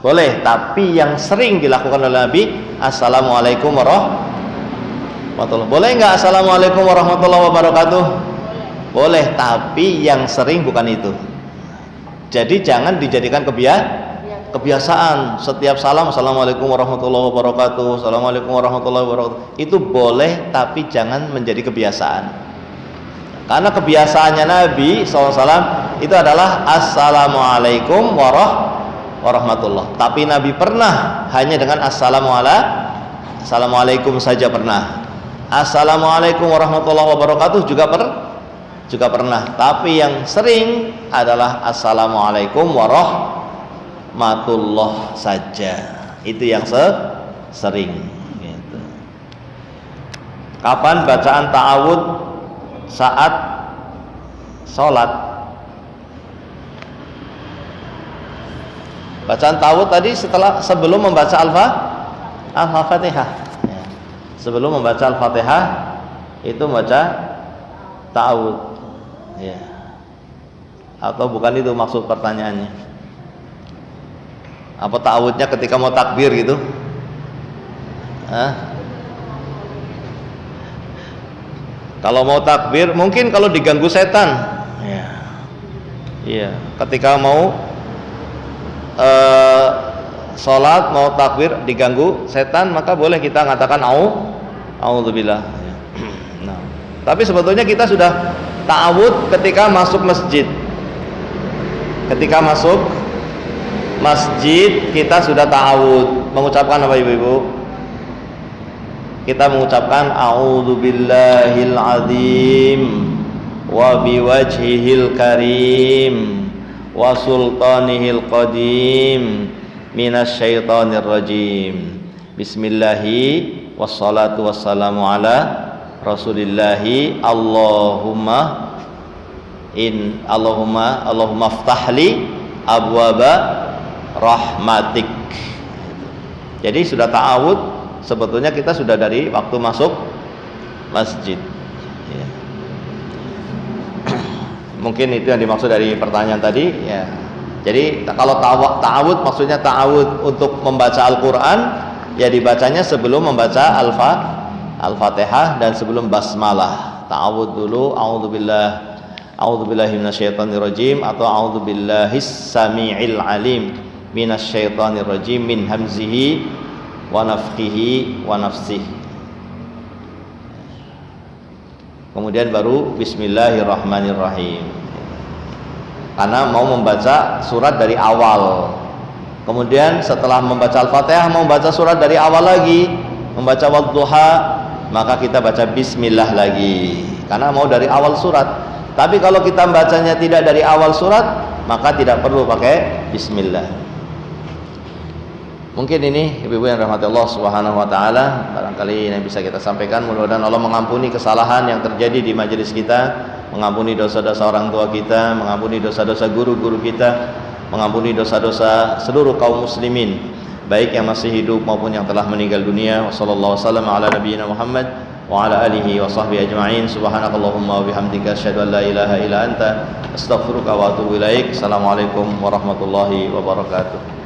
Boleh, tapi yang sering dilakukan oleh Nabi assalamualaikum warahmatullahi. Boleh nggak assalamualaikum warahmatullahi wabarakatuh? Boleh, tapi yang sering bukan itu. Jadi jangan dijadikan kebiasaan. Setiap salam assalamualaikum warahmatullahi wabarakatuh, assalamualaikum warahmatullahi wabarakatuh. Itu boleh, tapi jangan menjadi kebiasaan. Karena kebiasaannya Nabi SAW itu adalah assalamualaikum warahmatullahi. Tapi Nabi pernah hanya dengan assalamualaikum saja pernah. Assalamualaikum warahmatullahi wabarakatuh juga pernah. Tapi yang sering adalah assalamualaikum warahmatullahi saja. Itu yang sering. Gitu. Kapan bacaan ta'awud saat sholat? Bacaan ta'awud tadi sebelum membaca Al-Fatihah. Ya. Sebelum membaca Al-Fatihah itu membaca ta'awud. Ya. Atau bukan itu maksud pertanyaannya? Apa ta'awudnya ketika mau takbir gitu? Kalau mau takbir, mungkin kalau diganggu setan, iya, ketika mau sholat, mau takbir diganggu setan, maka boleh kita mengatakan a'udzubillah. Nah, tapi sebetulnya kita sudah ta'awud ketika masuk masjid. Ketika masuk masjid kita sudah ta'awud. Mengucapkan apa ibu-ibu? Kita mengucapkan a'udzubillahil azim wa biwajhihil karim wa sultanihil qadim minasyaitonir rajim. Bismillahi wassalatu wassalamu ala rasulillahi. Allahumma aftahli abwaba rahmatik. Jadi sudah ta'awud. Sebetulnya kita sudah dari waktu masuk masjid. Ya. Mungkin itu yang dimaksud dari pertanyaan tadi. Ya. Jadi kalau ta'awud maksudnya ta'awud untuk membaca Al-Quran, ya dibacanya sebelum membaca Al-Fatihah dan sebelum basmalah. Ta'awud dulu, a'udzubillahi minasyaitonirrajim atau a'udzubillahis sami'il alim minasyaitonirrajim min hamzihi wa nafthihi wa nafsihi. Kemudian baru bismillahirrahmanirrahim. Karena mau membaca surat dari awal. Kemudian setelah membaca Al-Fatihah mau membaca surat dari awal lagi, membaca wadduha, maka kita baca bismillah lagi. Karena mau dari awal surat. Tapi kalau kita bacanya tidak dari awal surat, maka tidak perlu pakai bismillah. Mungkin ini ibu-ibu yang rahmati Allah Subhanahu wa taala, barangkali yang bisa kita sampaikan. Mudah-mudahan Allah mengampuni kesalahan yang terjadi di majelis kita, mengampuni dosa-dosa orang tua kita, mengampuni dosa-dosa guru-guru kita, mengampuni dosa-dosa seluruh kaum muslimin, baik yang masih hidup maupun yang telah meninggal dunia. Wassallallahu wasallam ala nabiyyina Muhammad wa ala alihi wa sahbihi ajma'in. Subhanakallahumma wa bihamdika asyhadu an la ilaha illa anta astaghfiruka wa atubu ilaik. Assalamualaikum warahmatullahi wabarakatuh.